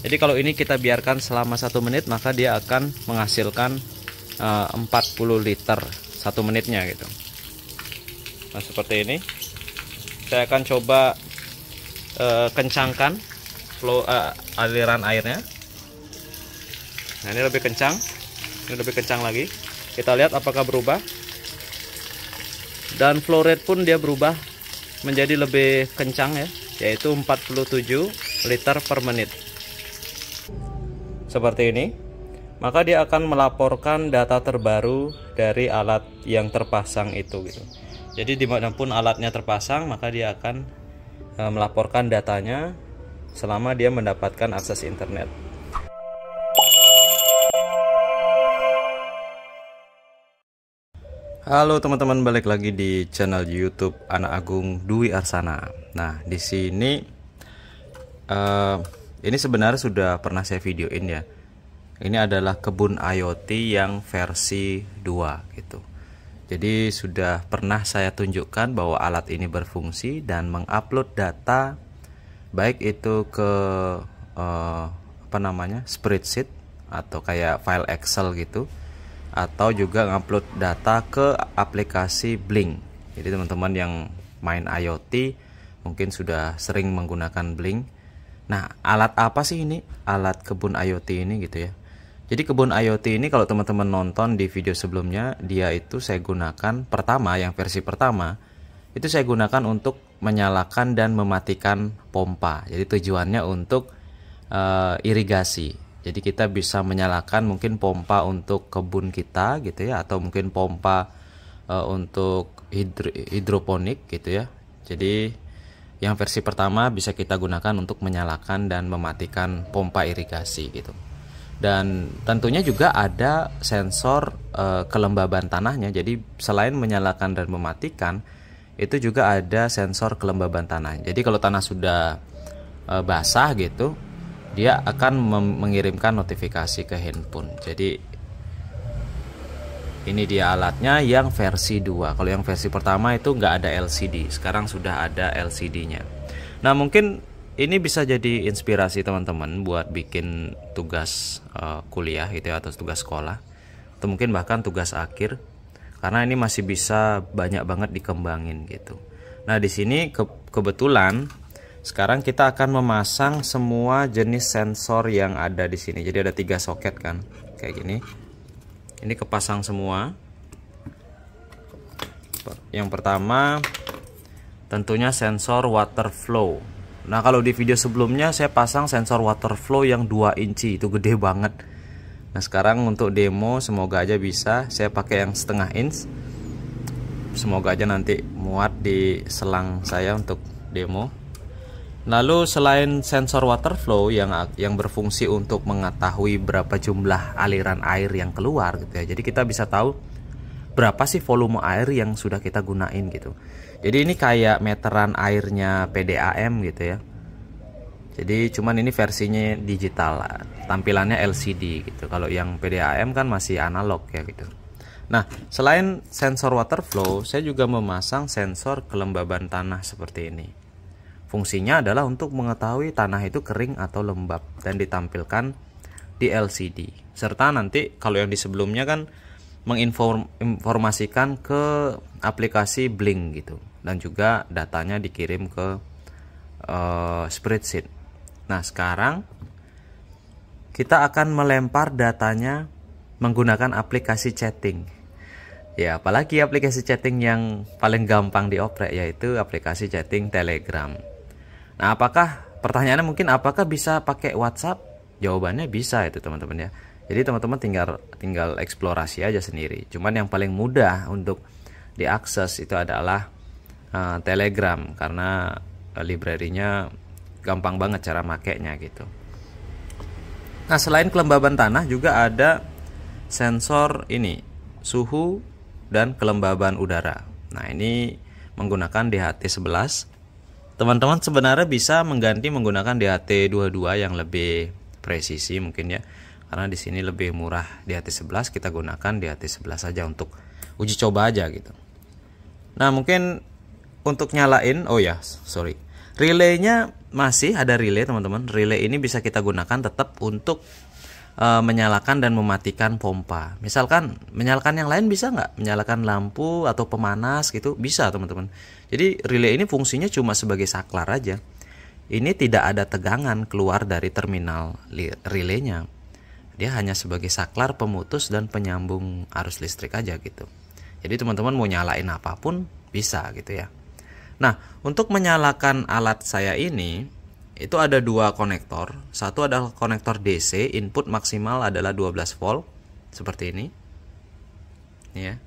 Jadi kalau ini kita biarkan selama 1 menit, maka dia akan menghasilkan 40 liter 1 menitnya gitu. Nah seperti ini. Saya akan coba kencangkan flow aliran airnya. Nah ini lebih kencang, ini lebih kencang lagi. Kita lihat apakah berubah. Dan flow rate pun dia berubah menjadi lebih kencang ya, yaitu 47 liter per menit. Seperti ini. Maka dia akan melaporkan data terbaru dari alat yang terpasang itu gitu. Jadi dimanapun alatnya terpasang, maka dia akan melaporkan datanya selama dia mendapatkan akses internet. Halo teman-teman, balik lagi di channel YouTube Anak Agung Dwi Arsana. Nah di sini ini sebenarnya sudah pernah saya videoin ya. Ini adalah kebun IoT yang versi 2 gitu. Jadi sudah pernah saya tunjukkan bahwa alat ini berfungsi dan mengupload data, baik itu ke spreadsheet atau kayak file Excel gitu, atau juga ngupload data ke aplikasi Blink. Jadi teman-teman yang main IoT mungkin sudah sering menggunakan Blink. Nah alat apa sih ini? Alat kebun IoT ini gitu ya. Jadi kebun IoT ini kalau teman-teman nonton di video sebelumnya, dia itu saya gunakan pertama, yang versi pertama itu saya gunakan untuk menyalakan dan mematikan pompa. Jadi tujuannya untuk irigasi. Jadi kita bisa menyalakan mungkin pompa untuk kebun kita gitu ya, atau mungkin pompa untuk hidroponik gitu ya. Jadi yang versi pertama bisa kita gunakan untuk menyalakan dan mematikan pompa irigasi gitu. Dan tentunya juga ada sensor kelembaban tanahnya. Jadi selain menyalakan dan mematikan, itu juga ada sensor kelembaban tanah. Jadi kalau tanah sudah basah gitu, dia akan mengirimkan notifikasi ke handphone. Jadi ini dia alatnya yang versi 2. Kalau yang versi pertama itu nggak ada LCD, sekarang sudah ada LCD-nya. Nah mungkin ini bisa jadi inspirasi teman-teman buat bikin tugas kuliah gitu ya, atau tugas sekolah, atau mungkin bahkan tugas akhir, karena ini masih bisa banyak banget dikembangin gitu. Nah di sini kebetulan sekarang kita akan memasang semua jenis sensor yang ada di sini. Jadi ada 3 soket kan, kayak gini. Ini kepasang semua. Yang pertama tentunya sensor water flow. Nah kalau di video sebelumnya saya pasang sensor water flow yang 2 inci, itu gede banget. Nah sekarang untuk demo semoga aja bisa saya pakai yang setengah inch. Semoga aja nanti muat di selang saya untuk demo. Lalu selain sensor water flow yang berfungsi untuk mengetahui berapa jumlah aliran air yang keluar gitu ya. Jadi kita bisa tahu berapa sih volume air yang sudah kita gunain gitu. Jadi ini kayak meteran airnya PDAM gitu ya. Jadi cuman ini versinya digital, tampilannya LCD gitu. Kalau yang PDAM kan masih analog ya gitu. Nah selain sensor water flow, saya juga memasang sensor kelembaban tanah seperti ini. Fungsinya adalah untuk mengetahui tanah itu kering atau lembab dan ditampilkan di LCD. Serta nanti kalau yang di sebelumnya kan menginformasikan ke aplikasi Blink gitu, dan juga datanya dikirim ke spreadsheet. Nah sekarang kita akan melempar datanya menggunakan aplikasi chatting ya, apalagi aplikasi chatting yang paling gampang dioprek yaitu aplikasi chatting Telegram. Nah pertanyaannya mungkin apakah bisa pakai WhatsApp? Jawabannya bisa itu teman-teman ya. Jadi teman-teman tinggal eksplorasi aja sendiri. Cuman yang paling mudah untuk diakses itu adalah Telegram, karena library-nya gampang banget cara makainya gitu. Nah selain kelembaban tanah juga ada sensor ini, suhu dan kelembaban udara. Nah ini menggunakan DHT11. Teman-teman sebenarnya bisa mengganti menggunakan DHT22 yang lebih presisi mungkin ya. Karena di sini lebih murah DHT11, kita gunakan DHT11 saja untuk uji coba aja gitu. Nah mungkin untuk nyalain, Relaynya masih ada relay teman-teman. Relay ini bisa kita gunakan tetap untuk menyalakan dan mematikan pompa. Misalkan menyalakan yang lain bisa nggak? Menyalakan lampu atau pemanas gitu bisa teman-teman. Jadi relay ini fungsinya cuma sebagai saklar aja. Ini tidak ada tegangan keluar dari terminal relaynya. Dia hanya sebagai saklar pemutus dan penyambung arus listrik aja gitu. Jadi teman-teman mau nyalain apapun bisa gitu ya. Nah, untuk menyalakan alat saya ini itu ada dua konektor. Satu adalah konektor DC, input maksimal adalah 12 volt seperti ini. Ya.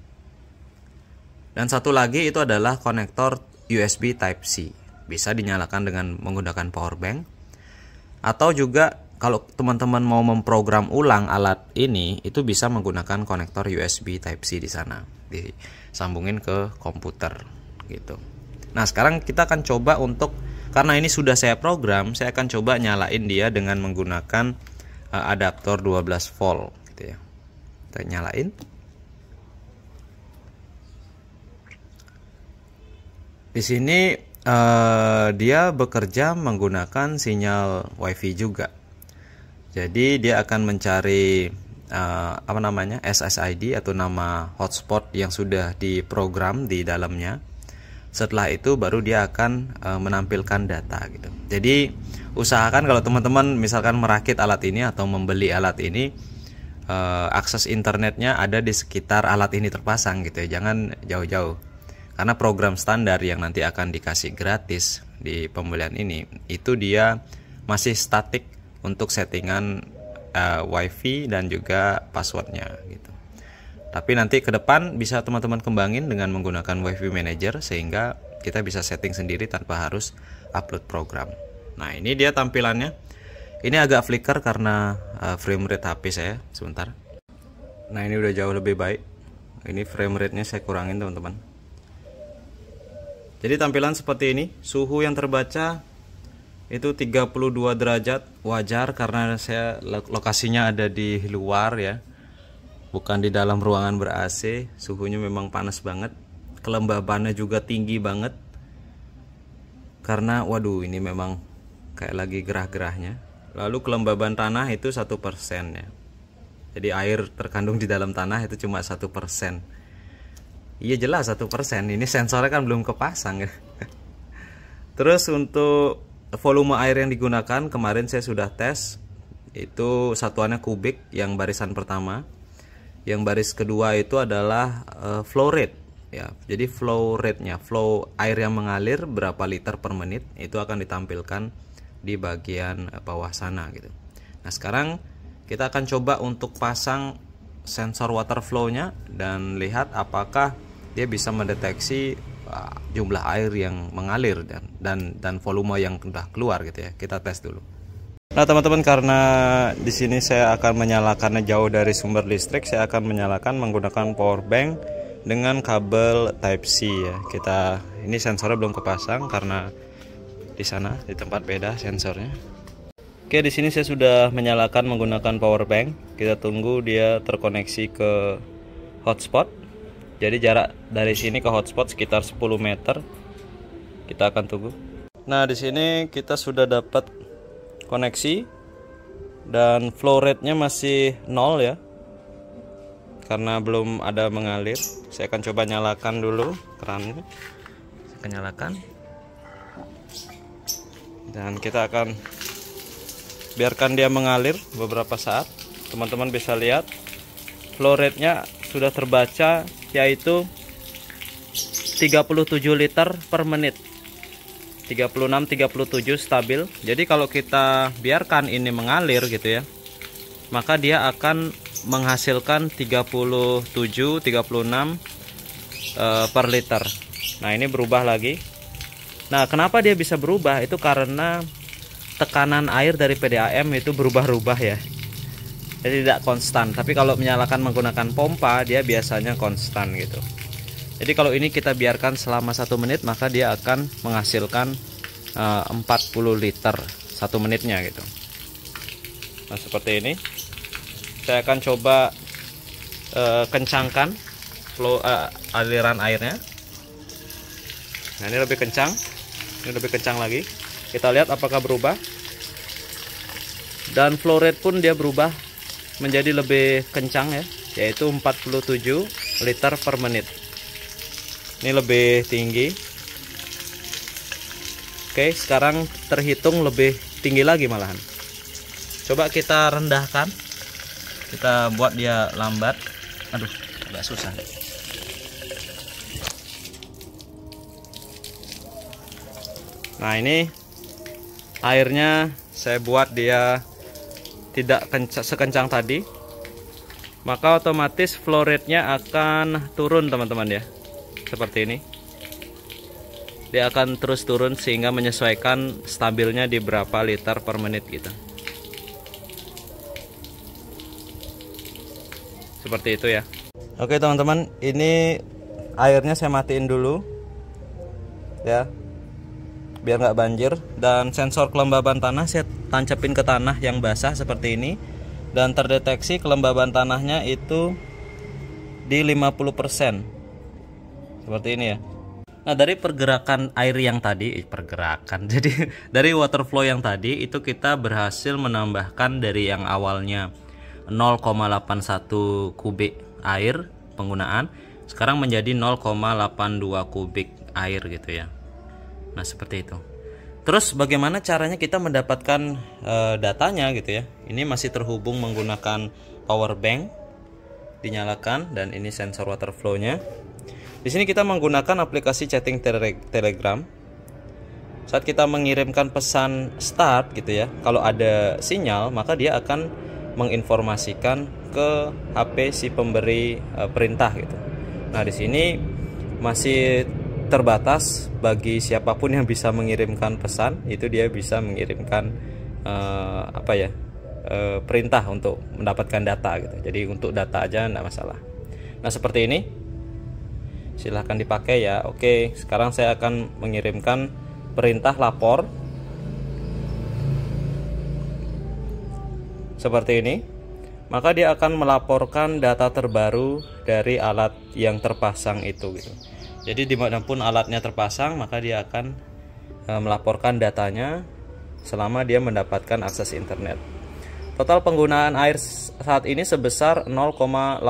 Dan satu lagi itu adalah konektor USB Type C. Bisa dinyalakan dengan menggunakan power bank. Atau juga kalau teman-teman mau memprogram ulang alat ini, itu bisa menggunakan konektor USB Type C di sana. Disambungin ke komputer gitu. Nah, sekarang kita akan coba karena ini sudah saya program, saya akan coba nyalain dia dengan menggunakan adaptor 12 volt gitu ya. Kita nyalain. Di sini dia bekerja menggunakan sinyal WiFi juga. Jadi dia akan mencari SSID atau nama hotspot yang sudah diprogram di dalamnya. Setelah itu baru dia akan menampilkan data gitu. Jadi usahakan kalau teman-teman misalkan merakit alat ini atau membeli alat ini, akses internetnya ada di sekitar alat ini terpasang gitu ya. Jangan jauh-jauh. Karena program standar yang nanti akan dikasih gratis di pembelian ini, itu dia masih statik untuk settingan WiFi dan juga passwordnya gitu. Tapi nanti ke depan bisa teman-teman kembangin dengan menggunakan WiFi Manager sehingga kita bisa setting sendiri tanpa harus upload program. Nah, ini dia tampilannya. Ini agak flicker karena frame rate HP saya sebentar. Nah, ini udah jauh lebih baik. Ini frame rate-nya saya kurangin teman-teman. Jadi tampilan seperti ini. Suhu yang terbaca itu 32 derajat, wajar karena saya lokasinya ada di luar ya. Bukan di dalam ruangan ber-AC, suhunya memang panas banget. Kelembabannya juga tinggi banget. Karena waduh ini memang kayak lagi gerah-gerahnya. Lalu kelembaban tanah itu 1% ya. Jadi air terkandung di dalam tanah itu cuma 1%. Iya jelas 1%. Ini sensornya kan belum kepasang ya. Terus untuk volume air yang digunakan kemarin saya sudah tes. Itu satuannya kubik yang barisan pertama. Yang baris kedua itu adalah flow rate ya. Jadi flow rate-nya, flow air yang mengalir berapa liter per menit itu akan ditampilkan di bagian bawah sana gitu. Nah, sekarang kita akan coba untuk pasang sensor water flow-nya dan lihat apakah dia bisa mendeteksi jumlah air yang mengalir dan volume yang sudah keluar gitu ya. Kita tes dulu. Nah teman-teman, karena di sini saya akan menyalakannya jauh dari sumber listrik, saya akan menyalakan menggunakan power bank dengan kabel Type C ya. Ini sensornya belum kepasang karena di sana di tempat beda sensornya. Oke, di sini saya sudah menyalakan menggunakan power bank. Kita tunggu dia terkoneksi ke hotspot. Jadi jarak dari sini ke hotspot sekitar 10 meter. Kita akan tunggu. Nah di sini kita sudah dapat koneksi dan flow rate-nya masih 0 ya, karena belum ada mengalir. Saya akan coba nyalakan dulu kerannya. Saya akan nyalakan dan kita akan biarkan dia mengalir beberapa saat. Teman-teman bisa lihat flow rate-nya sudah terbaca, yaitu 37 liter per menit. 36-37 stabil. Jadi kalau kita biarkan ini mengalir gitu ya, maka dia akan menghasilkan 37-36 per liter. Nah ini berubah lagi. Nah kenapa dia bisa berubah? Itu karena tekanan air dari PDAM itu berubah-ubah ya. Jadi tidak konstan. Tapi kalau menyalakan menggunakan pompa, dia biasanya konstan gitu. Jadi kalau ini kita biarkan selama 1 menit, maka dia akan menghasilkan 40 liter 1 menitnya gitu. Nah seperti ini. Saya akan coba kencangkan flow aliran airnya. Nah ini lebih kencang. Ini lebih kencang lagi. Kita lihat apakah berubah. Dan flow rate pun dia berubah menjadi lebih kencang ya, yaitu 47 liter per menit. Ini lebih tinggi. Oke, sekarang terhitung lebih tinggi lagi malahan. Coba kita rendahkan. Kita buat dia lambat. Aduh, agak susah. Nah, ini airnya saya buat dia tidak sekencang tadi, maka otomatis flow rate-nya akan turun teman-teman ya, seperti ini. Dia akan terus turun sehingga menyesuaikan stabilnya di berapa liter per menit gitu. Seperti itu ya. Oke teman-teman, ini airnya saya matiin dulu ya, biar nggak banjir. Dan sensor kelembaban tanah saya tancapin ke tanah yang basah seperti ini, dan terdeteksi kelembaban tanahnya itu di 50%, seperti ini ya. Nah, dari pergerakan air yang tadi, jadi dari water flow yang tadi itu kita berhasil menambahkan dari yang awalnya 0,81 kubik air penggunaan, sekarang menjadi 0,82 kubik air gitu ya. Nah, seperti itu. Terus bagaimana caranya kita mendapatkan datanya gitu ya. Ini masih terhubung menggunakan power bank, dinyalakan, dan ini sensor water flow-nya. Di sini kita menggunakan aplikasi chatting Telegram. Saat kita mengirimkan pesan start gitu ya, kalau ada sinyal maka dia akan menginformasikan ke HP si pemberi perintah gitu. Nah, di sini masih terbatas bagi siapapun yang bisa mengirimkan pesan, itu dia bisa mengirimkan perintah untuk mendapatkan data gitu. Jadi untuk data aja enggak masalah. Nah, seperti ini. Silahkan dipakai ya. Oke, sekarang saya akan mengirimkan perintah lapor seperti ini. Maka dia akan melaporkan data terbaru dari alat yang terpasang itu gitu. Jadi dimanapun alatnya terpasang, maka dia akan melaporkan datanya selama dia mendapatkan akses internet. Total penggunaan air saat ini sebesar 0,82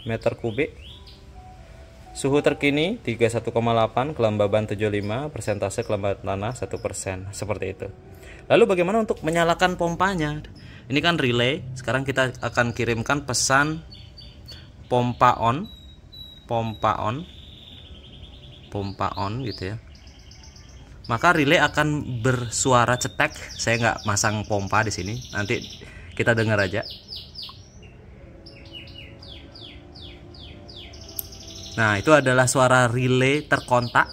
meter kubik. Suhu terkini 31,8, kelembaban 75, persentase kelembaban tanah 1%, seperti itu. Lalu bagaimana untuk menyalakan pompanya? Ini kan relay. Sekarang kita akan kirimkan pesan pompa on gitu ya. Maka relay akan bersuara cetek. Saya nggak masang pompa di sini. Nanti kita dengar aja. Nah, itu adalah suara relay terkontak,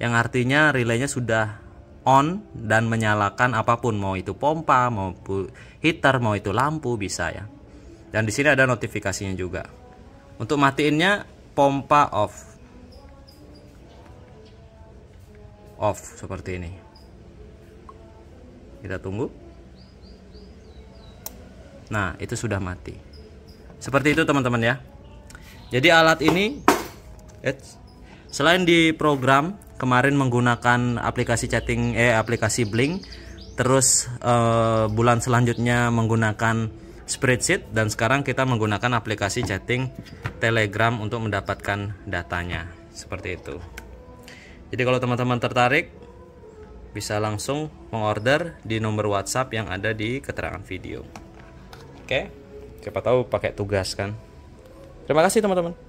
yang artinya relaynya sudah on dan menyalakan apapun, mau itu pompa, mau heater, mau itu lampu, bisa ya. Dan di sini ada notifikasinya juga. Untuk matiinnya pompa off seperti ini. Kita tunggu. Nah, itu sudah mati. Seperti itu teman-teman ya. Jadi alat ini selain di program kemarin menggunakan aplikasi aplikasi Blink, terus bulan selanjutnya menggunakan spreadsheet, dan sekarang kita menggunakan aplikasi chatting Telegram untuk mendapatkan datanya seperti itu. Jadi kalau teman-teman tertarik bisa langsung mengorder di nomor WhatsApp yang ada di keterangan video. Oke, siapa tahu pakai tugas kan. Terima kasih teman-teman.